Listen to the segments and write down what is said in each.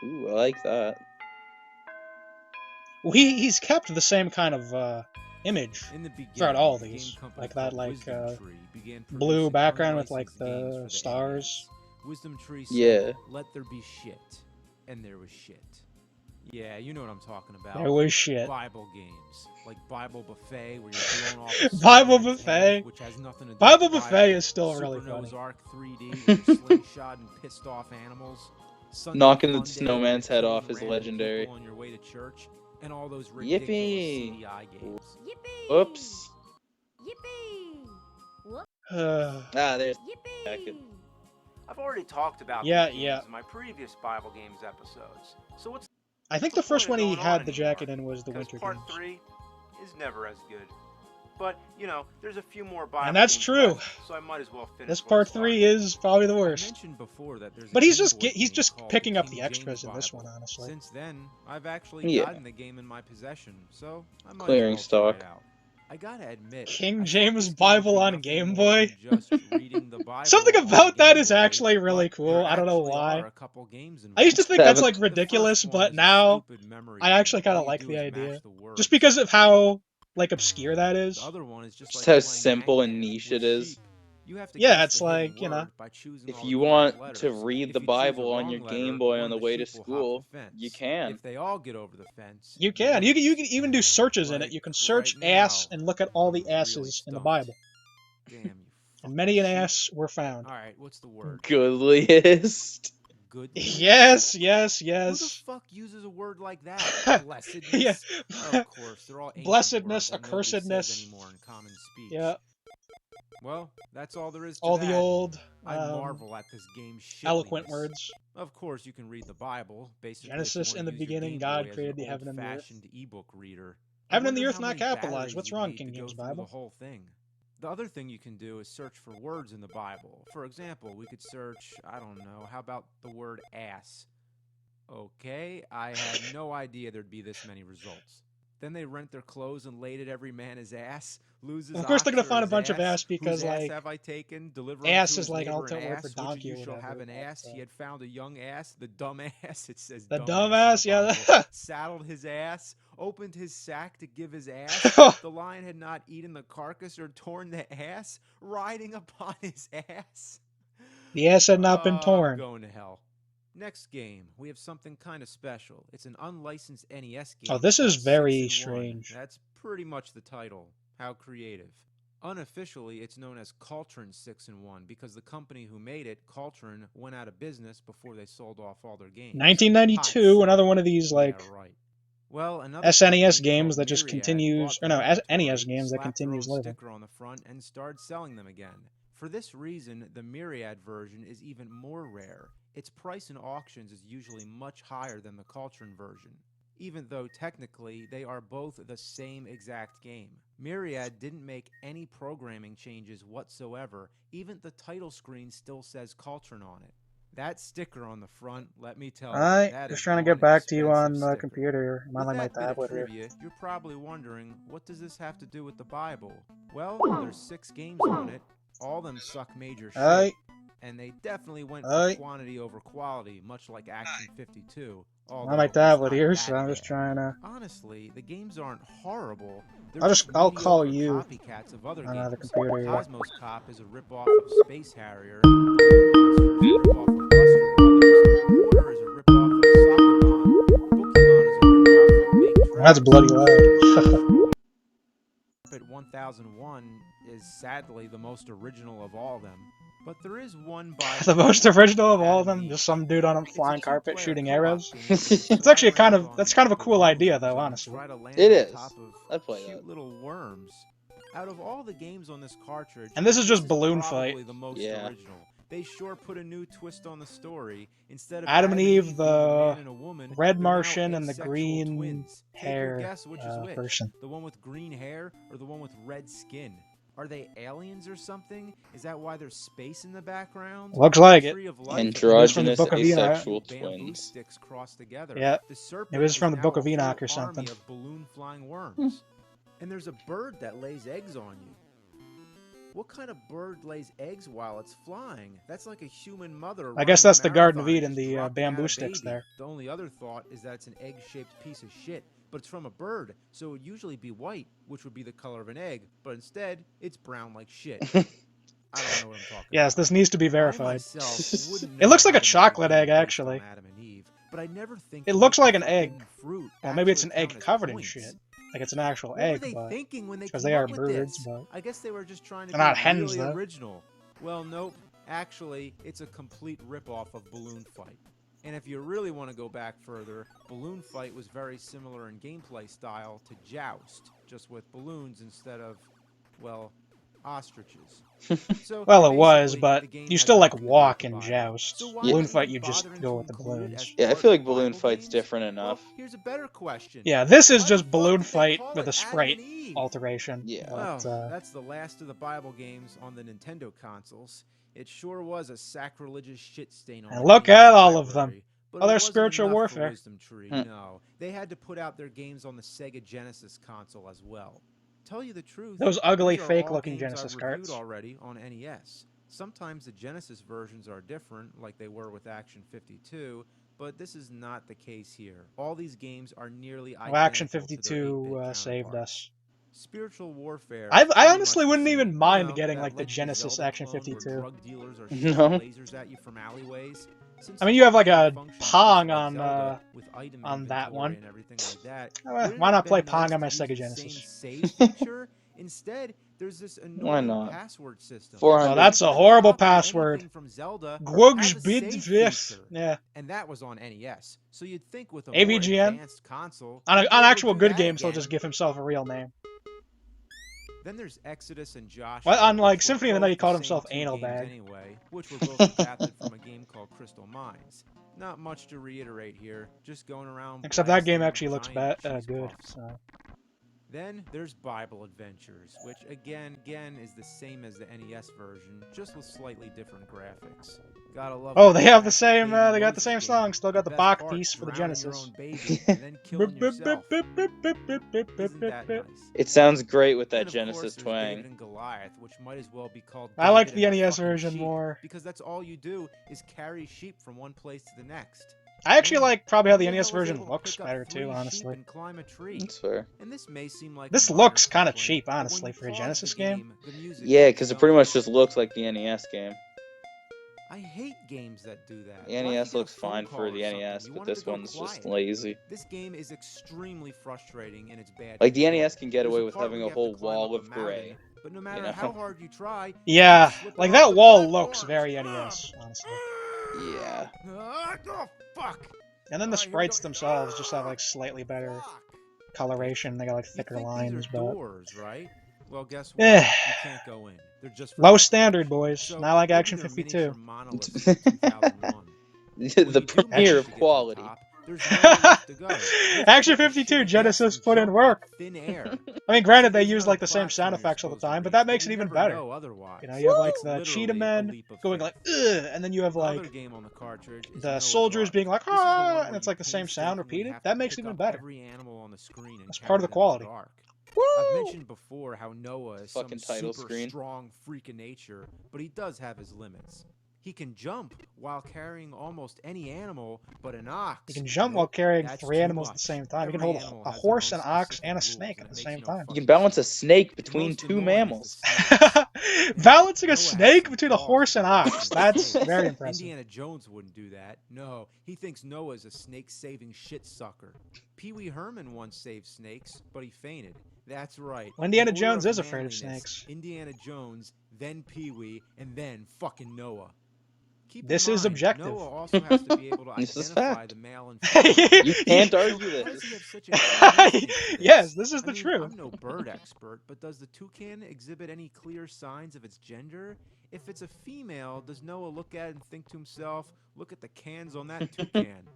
Ooh, I like that. Well, he's kept the same kind of image In the throughout beginning, all of a game these, company like that, called Wisdom Tree began blue producing background with like unlicensed games the for the stars. NES. Wisdom Tree said, Yeah. "Let there be shit," and there was shit. Yeah, you know what I'm talking about. There was shit. Bible games, like Bible Buffet, where you're blown off a Bible snowman's Buffet. head, which has nothing to do Bible with the Buffet Bible. is still Super really funny. Noah's Ark 3D, where you're slingshotting pissed off animals. Sunday Knocking the Fun Day, snowman's where head you're off killing is random legendary. people on your way to church, and all those ridiculous Yippee! CDI games. Yippee! Oops. Yippee! Whoop! There's Yippee! I've already talked about Yeah, these games yeah. in my previous Bible Games episodes. So what's I think the first one he had the jacket in was the Winter Part Games. 3 is never as good. But, you know, there's a few more Bible And that's games true. left, so I might as well finish This what I part started. 3 is probably the I worst. mentioned before that there's a But he's Game just Boy he's game just called picking the up the King extras James in this Bible. one, honestly. Since then, I've actually Yeah. gotten the game in my possession, so I might Clearing as well try stock. it out. I gotta admit, King I thought James this game would be Bible on nothing Game more Boy? than just reading the Bible Something on the about that Game is Boy, actually really but cool. there I don't know actually why. are a couple games I used to involved. think that's like The The ridiculous, first one but is a now stupid memory I actually game. kind All of you like do the is idea. match the words. Just because of how like obscure that is. The other one is just Just like how playing simple and Hangman niche with it is. sheep. You have to Yeah, guess it's the hidden like, you know, word by choosing If all you the correct want letters. to read If the you choose Bible the on your wrong Game letter, Boy one on the of way sheep to will hop school, the fence. you can. If they all get over the fence, you can. You can even do searches in it. Like You can search right ass now, and look at all the I'm really asses in the stumped. Bible. Damn you. And many an fucking sheep. ass were found. All right, what's the word? Goodliest. Goodliest? Yes. Who the fuck uses a word like that? Blessedness? Yeah. Of course, they're all ancient Blessedness, words that nobody says accursedness. anymore in common speech. Yeah. Well, that's all there is to All that. the old I marvel at this game's shitliness. eloquent words. Of course, you can read the Bible. Basically, Genesis, if you in want the to use your beginning, Game God Boy as created an the heaven and the earth. old-fashioned ebook reader. Heaven and the wonder earth how not many capitalized. batteries What's you wrong, need King to go James through Bible? the whole thing. The other thing you can do is search for words in the Bible. For example, we could search, I don't know, how about the word ass? Okay, I had no idea there'd be this many results. Then they rent their clothes and laid at every man his ass. Loses Of course, they're gonna ox or find a his bunch of ass. ass because, Whose ass like, have I taken? Deliver ass unto is his like an neighbor an alternate word for ass. Which of donkey you or shall whatever. have an ass? He had found a young ass, the dumb ass. It says The dumbass dumbass, in the yeah. Bible. Saddled his ass, opened his sack to give his ass. The lion had not eaten the carcass or torn the ass, riding upon his ass. The ass had not been I'm torn. going to hell. Next game, we have something kind of special. It's an unlicensed NES game. Oh, this is called very 6 in 1. strange. That's pretty much the title. How creative. Unofficially, it's known as Caltrin 6 in 1 because the company who made it, Caltrin, went out of business before they sold off all their games. 1992, another one of these, like, Yeah, right. Well, another SNES company games called that just Myriad continues, bought or the no, inventory, NES games that slapped their continues own living. sticker on the front, and started selling them again. For this reason, the Myriad version is even more rare. Its price in auctions is usually much higher than the Caltrin version, even though technically they are both the same exact game. Myriad didn't make any programming changes whatsoever. Even the title screen still says Caltrin on it. That sticker on the front, let me tell you, Alright, that just is trying to one get back to you expensive on the sticker. computer. I'm on With like my that bit of tablet here. trivia, you're probably wondering, what does this have to do with the Bible? Well, there's 6 games on it. All of them suck major shit. Alright. And they definitely went for Alright. quantity over quality, much like Action 52. I'm on my Although tablet it's not here, that so I'm just bad. trying to... Honestly, the games aren't horrible. They're I'll call mediocre you copycats of other on games. the computer here. Cosmos Cop is a ripoff of Space Harrier. Monsters is a ripoff of Buster Brothers. Quarter is a ripoff of Sakabon. Pokemon is a ripoff of Make Tracks. That's bloody loud. Carpet 1001 is sadly the most original of all of them. But there is one Bible The most original of all of them, Academy. just some dude on a It's flying a carpet two-player shooting co-op arrows. game where you It's fly actually around that's on kind of a the cool idea, road though, and honestly. try to land It on is. top of I play cute that. little worms. Out of all the games on this cartridge, And this is just this balloon probably fight. the most Yeah. original. They sure put a new twist on the story. Instead of Adam and Eve, being the a man and a woman, red they're now Martian and the asexual green twins. Take your hair guess, which is which? person. The one with green hair or the one with red skin? Are they aliens or something? Is that why there's space in the background? Looks like The it. Tree of Life Androgynous from the Book of Enoch. asexual bamboo twins. sticks crossed together. Yep. The serpent It was from is the Book now of a Enoch whole or something. army of balloon flying worms. And there's a bird that lays eggs on you. What kind of bird lays eggs while it's flying? That's like a human mother. I guess running a that's the Garden of marathon Eden, and the just dropping bamboo out a sticks baby. there. The only other thought is that it's an egg-shaped piece of shit, but it's from a bird, so it would usually be white, which would be the color of an egg, but instead, it's brown like shit. I don't know what I'm talking Yes, about. this needs to be I verified. myself wouldn't It know looks like how a to make chocolate game egg, based on actually. Adam and Eve, but I never think It to looks make like the an egg. forbidden fruit Well, maybe it's actually an egg count as covered in points. shit. Like it's an actual What egg, were they but thinking when they because came they are up with birds, this? but I guess they were just trying to they're be not hens, really though. original. Well, nope. Actually, it's a complete ripoff of Balloon Fight. And if you really want to go back further, Balloon Fight was very similar in gameplay style to Joust, just with balloons instead of, well, ostriches. So well, it was, basically, but the game you has still like nothing to do with walk the in Bible. Joust. So why Yeah. Balloon even Fight, you just bothering go to with the include it balloons. as Yeah, I part feel of like Balloon Bible Fight's games? different Well, enough. here's a better question. Yeah, this is Why just the fuck Balloon did they Fight call with it a Adam sprite and Eve? alteration. Yeah. But, Well, that's the last of the Bible games on the Nintendo consoles. It sure was a sacrilegious shit stain on And the look NES at all of them. library, but Oh, it they're wasn't spiritual enough warfare. For Wisdom Tree. Hmm. No, they had to put out their games on the Sega Genesis console as well. Tell you the truth, those ugly, these are all fake-looking games Genesis I've reviewed carts. already on NES. Sometimes the Genesis versions are different, like they were with Action 52, but this is not the case here. All these games are nearly identical Well, Action to their 52 8-bit saved counterparts. us. Spiritual warfare. I is pretty honestly much the wouldn't same. even mind You know, getting that like the Legend of Genesis Zelda Action clone where 52. drug dealers are shooting No. lasers at you from alleyways. Since I mean, you have like 2K a functions Pong just like on Zelda, with item on that inventory one. and everything like that, Why wouldn't it not have play been Pong nice on my to use Sega the Genesis? same save feature? Instead, there's this Why annoying not? password system. 400. Oh, that's a Any horrible copy of password. anything from Zelda have a Gugsbid save Vif. feature. Yeah. And that was on NES. So you'd think with a more AVGN. advanced console, On you'd be able to actual do good that games, he'll again. just give himself a real name. Then there's Exodus and Joshua. Well, on like which were Symphony of the Night, he both called same himself two Anal games Bag. anyway, which were both adapted from a game called Crystal Mines. Not much to reiterate here, just going around. Except that game blasting actually looks giant cheese good. puffs. So. Then there's Bible Adventures, which again is the same as the NES version, just with slightly different graphics. Gotta love. Oh, that they have the classic same. baby They got the Moses same game. song. Still got the best Bach part, piece for the drowning your Genesis. own baby and then killing yourself. Isn't that nice? It sounds great with that Then, of Genesis course, there's twang. David and Goliath, which might as well be called I like David the and NES fucking version sheep, more. because that's all you do is carry sheep from one place to the next. I actually like probably how the Who NES hell was version able to looks pick up better 3 too, sheep honestly. and climb a tree? That's fair. And this may seem like This a minor looks kinda complaint, cheap, but when honestly, you for a pause Genesis the game. the music Yeah, keeps because it going. pretty much just looks like the NES game. I hate games that do that. The What if you NES get a looks phone fine call for or the something? NES, You but want it this to go one's just quiet. lazy. This game is extremely frustrating in its bad Like, the control. NES can get There's away a with part having where a you have to whole climb wall up a of gray. mountain, but no matter know? how hard you try, you Yeah, keep slipping like off that the wall looks platforms. very NES, honestly. Yeah. Oh, fuck. And then the Alright, here we sprites go. themselves just have like slightly better Fuck. coloration. They got like You thicker think lines, these are but doors, right? Well, guess what? Eh. You can't go in. They're just for low decoration. standard, boys. So Not like maybe Action they're 52. miniature monoliths from 2001. When The you do premiere manage of to get to the quality. top, there's nowhere left to go. You have to Action take a 52 shitty Genesis guess put and in jump up work. Thin air. I mean, granted, they There's use another like the same sound platform you're effects all the supposed to time, but reach, that makes but it you even never better. know otherwise. You know, you have like It's the literally cheetah a men leap of going faith. like ugh, and then you have The like other game on the cartridge is the Noah's soldiers Ark. being like This is the one ah, where and it's you like the same sound painstakingly repeated. have That to makes it pick even up better. every animal on the screen and It's carry part of the them to quality. Ark. Woo! I've mentioned before how Noah is some Fucking title super screen. strong freak of nature, but he does have his limits. He can jump while carrying almost any animal, but an ox. You can jump nope, while carrying that's 3 too animals at much. the same time. You can Every hold animal a has their horse, own an ox, specific and a rules, snake and at the it makes same no time. You fucking can balance a sense. snake The between most 2 annoying is mammals. the snakes. Balancing a Noah has snake some between a balls horse to and be ox. balancing That's snakes. very impressive. Indiana Jones wouldn't do that. No, he thinks Noah's a snake-saving shit sucker. Pee Wee Herman once saved snakes, but he fainted. That's right. Well, Indiana In order Jones of is afraid of manliness, snakes. Indiana Jones, then Pee Wee, and then fucking Noah. Keep This in is mind, objective. Noah also has to be able to This is identify fact. the male and female. You can't So argue how does this. he have such a keen instinct for Yes, this? this is I the mean, truth. I'm no bird expert, but does the toucan exhibit any clear signs of its gender? If it's a female, does Noah look at it and think to himself, look at the cans on that toucan?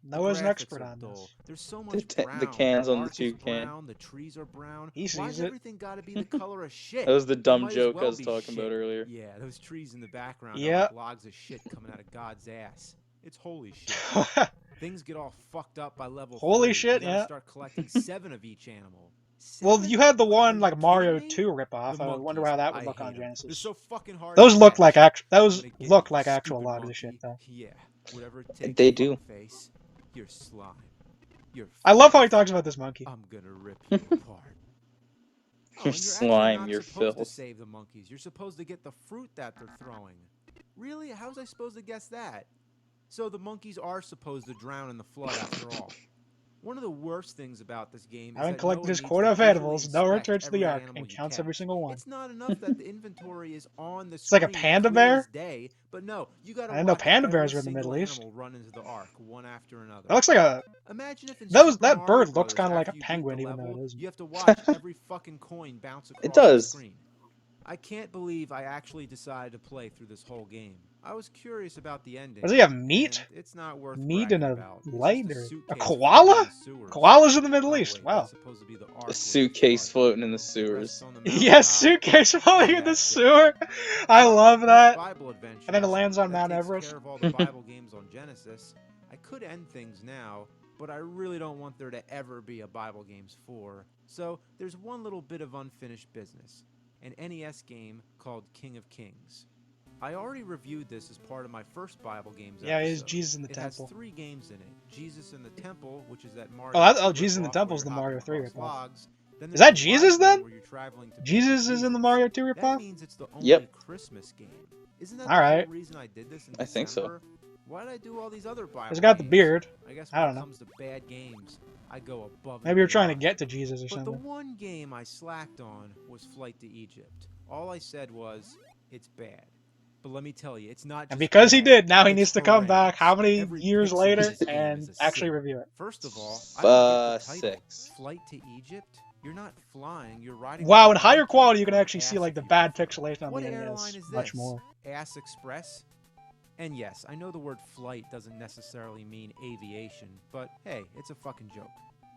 Noah's an graphics expert are on dull. this. There's so much The brown. cans on the arc is toucan. brown, the trees are brown. He Why sees has it. everything got to be the color of shit? That was the It dumb might as joke I well was be talking about shit. earlier. Yeah, those trees in the background are Yep. like logs of shit coming out of God's ass. It's holy shit. Things get all fucked up by level Holy 3. shit, You gotta yeah. start collecting 7 of each animal. Well, 7? you had the Are one you like Mario kidding me? 2 ripoff. The I wonder monkeys. how that would I look hate on 'em. They're Genesis. so fucking hard Those to look like catch. I'm those gonna get look you, like actual stupid lobbies of shit monkey. though. Yeah, whatever it takes. They do. Face. You're slime. You're I love how he filth. talks about this monkey. I'm gonna rip you apart. Oh, Your and you're actually slime, not your supposed to filth. save the monkeys. You're supposed to get the fruit that they're throwing. Really? How was I supposed to guess that? So the monkeys are supposed to drown in the flood after all. One of the worst things about this game is Having that collected Noah his needs quota to of visually animals, Noah inspect returns to the every Ark animal and you counts every catch. single one. It's not enough that the inventory is on the It's like a screen, panda clear bear? as day, but no, you gotta I didn't know watch panda every bears were in the single Middle East. animal run into the Ark, one after another. That looks like a Imagine if in those Super that Mario bird looks Brothers, kind of like a after you beat penguin, the even though level, it isn't. you have to watch every fucking coin bounce It across the does. screen. I can't believe I actually decided to play through this whole game. I was curious about the ending. Does he have meat? And it's not worth Meat in bragging a about. It's light just a or a suitcase koala? floating in the sewers. Koalas in the Middle Oh, East. wait, Wow. that's supposed to be the Ark A with its suitcase flood. floating in the Rests sewers. on the Yes, mountaintop. suitcase floating And in the that's it. sewer. I Well, love that's that. Bible Adventures. And then it lands on That Mount takes Everest. care of all the Bible games on Genesis. I could end things now, but I really don't want there to ever be a Bible Games 4. So there's one little bit of unfinished business. An NES game called King of Kings. I already reviewed this as part of my first Bible Games Yeah, it is episode. Jesus in the It Temple. has 3 games in it. Jesus in the Temple, which is that Mario Oh, 2 Jesus in the ripoff Temple where is the you're Mario hopping 3 across ripoff. logs. Then Is there's that the Jesus Wise Men then? where you're traveling to Jesus is in the Mario 2 That ripoff? means it's the only Yep. Christmas game. Isn't that All the right. whole reason I did this in I think so. December? Why did I do all these other Bible He's got the games? beard. I guess I when don't it know. comes to bad games, I go above and Maybe you're trying to beyond. get to Jesus or But the something. one game I slacked on was Flight to Egypt. All I said was, it's bad. But let me tell you, it's not just And because he bad, did, now he it's needs to come back horrendous. how many Every years pixel in later this game and is a actually sin. review it. First of all, I don't get the title. 6. Flight to Egypt? You're not flying, you're riding Wow, on in a higher donkey. quality, you can My actually see ass like if the you bad prefer. pixelation on What the airline NES is much this? more. Ass Express? And yes, I know the word flight doesn't necessarily mean aviation, but hey, it's a fucking joke.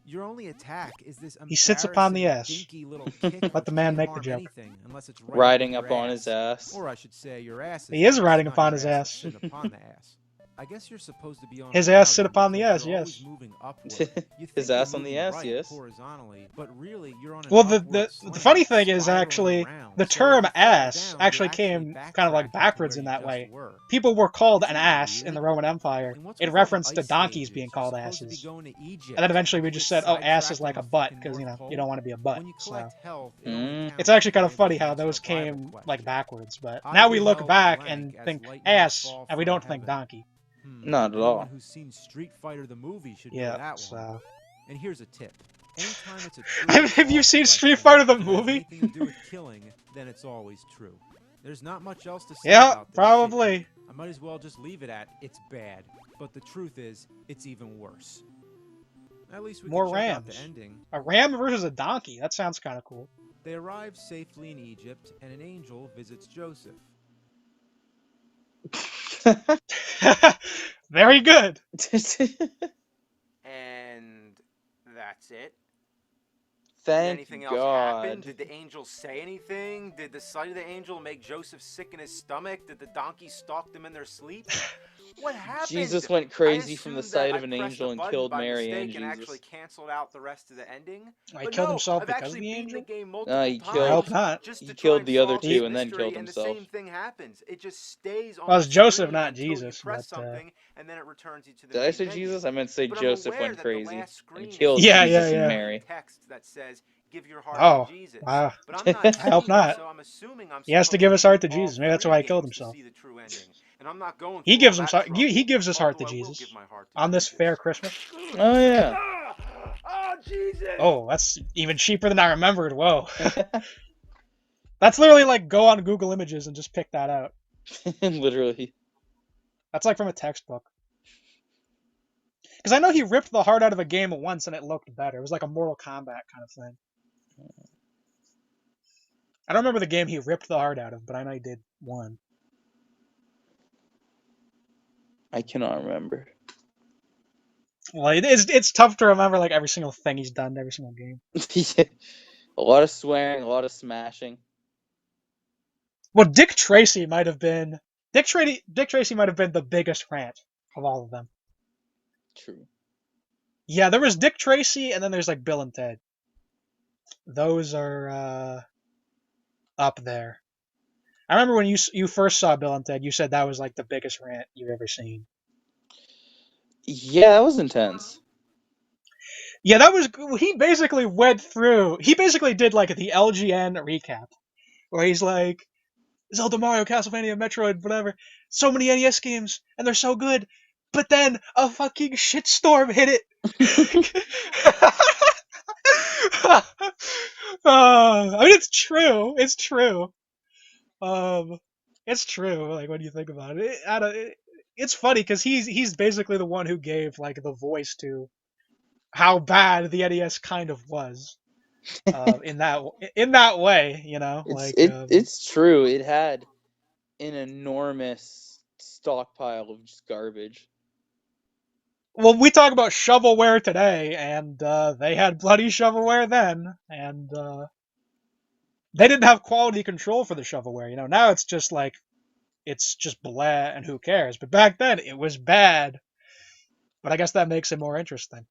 Your only attack is this He sits upon the embarrassing, ass. dinky little kick Let which the man can't make the harm joke. anything unless it's right Riding your up on ass. his ass. Or I should say your ass He is ass, riding not upon your his ass ass. that's sitting upon the ass. I guess you're supposed to be on His a ass sit mountain upon the because ass, you're always yes. moving upward. You His think ass you're on the moving ass, right yes. horizontally, but really you're on an Well, upward the slant, funny thing is spiraling actually around. the So if term you fall ass down, actually you're came backtracking kind of like to backwards where in you that just way. were. People were called Isn't an that ass in weird? the Roman Empire And what's in with all the reference to ice donkeys stages? being You're called supposed to be asses. going to Egypt. And then eventually we You just get said, oh, ass is sidetracked like on a the butt, fucking because, you North know, you Pole. don't want to be a butt, When you so. collect health, it only It's counts actually if kind you're of able funny to how answer a those Bible came, like, question. backwards, but I now we look beheld back blank and as think lightning ass, fall and we from don't think heaven. donkey. Not at Anyone all. who's seen Street Fighter the movie should know Yeah, that one. so. And here's a tip. Anytime it's a true or Have you false seen Street question Fighter the that has movie? anything to do with killing, then it's always true. There's not much else to say Yeah, about this probably. shit. I might as well just leave it at it's bad. But the truth is, it's even worse. At least we More can check out rams. the ending. A ram versus a donkey. That sounds kind of cool. They arrive safely in Egypt, and an angel visits Joseph. Very good. And that's it. Did Thank anything else happen? God. Did the angel say anything? Did the sight of the angel make Joseph sick in his stomach? Did the donkey stalk them in their sleep? What happened? Jesus went crazy from the sight of an angel and killed Mary and and actually Jesus. canceled out the rest of the ending. He But killed no, himself I've because actually of the beaten angel? the game multiple He times. killed- I hope not. Just He to killed try the and other solve two this and then mystery, killed and himself. the same thing happens. It just stays on Well, it's the Joseph, screen not until Jesus, you press but, something, and then it returns you to the Did I main say menu. Jesus? I meant to say But I'm Joseph aware went that the crazy last screen and is killed Yeah, Jesus yeah, and yeah. Mary. text that says give your heart Oh, to Jesus. wow. But I'm not I hope seeing it, not. so I'm assuming I'm He has to supposed give his heart to beat all Jesus. Maybe that's 3 why he killed games to himself. see the true ending. And I'm not going He through gives all his that heart. trouble, He gives his heart to although I will Jesus give my heart to on this Jesus. fair Christmas. Oh yeah. Oh, Jesus! Oh, that's even cheaper than I remembered. Whoa. That's literally like go on Google Images and just pick that out. Literally. That's like from a textbook. Because I know he ripped the heart out of a game once and it looked better. It was like a Mortal Kombat kind of thing. I don't remember the game he ripped the heart out of, but I know he did one. I cannot remember. Well, it's tough to remember like every single thing he's done in every single game. A lot of swearing, a lot of smashing. Well, Dick Tracy might have been the biggest rant of all of them. True. Yeah, there was Dick Tracy, and then there's like Bill and Ted. those are up there. I remember when you first saw Bill and Ted, you said that was like the biggest rant you've ever seen. Yeah, that was intense. Yeah, that was. He basically went through. He basically did like the LGN recap, where he's like, Zelda, Mario, Castlevania, Metroid, whatever. So many NES games, and they're so good. But then a fucking shitstorm hit it. I mean, it's true. It's true. It's true. Like when you think about it, it's funny because he's basically the one who gave like the voice to how bad the NES kind of was. In that way, you know, It's true. It had an enormous stockpile of just garbage. well, we talk about shovelware today, and they had bloody shovelware then, and they didn't have quality control for the shovelware. You know, now it's just like it's just blah, and who cares? But back then, it was bad. But I guess that makes it more interesting.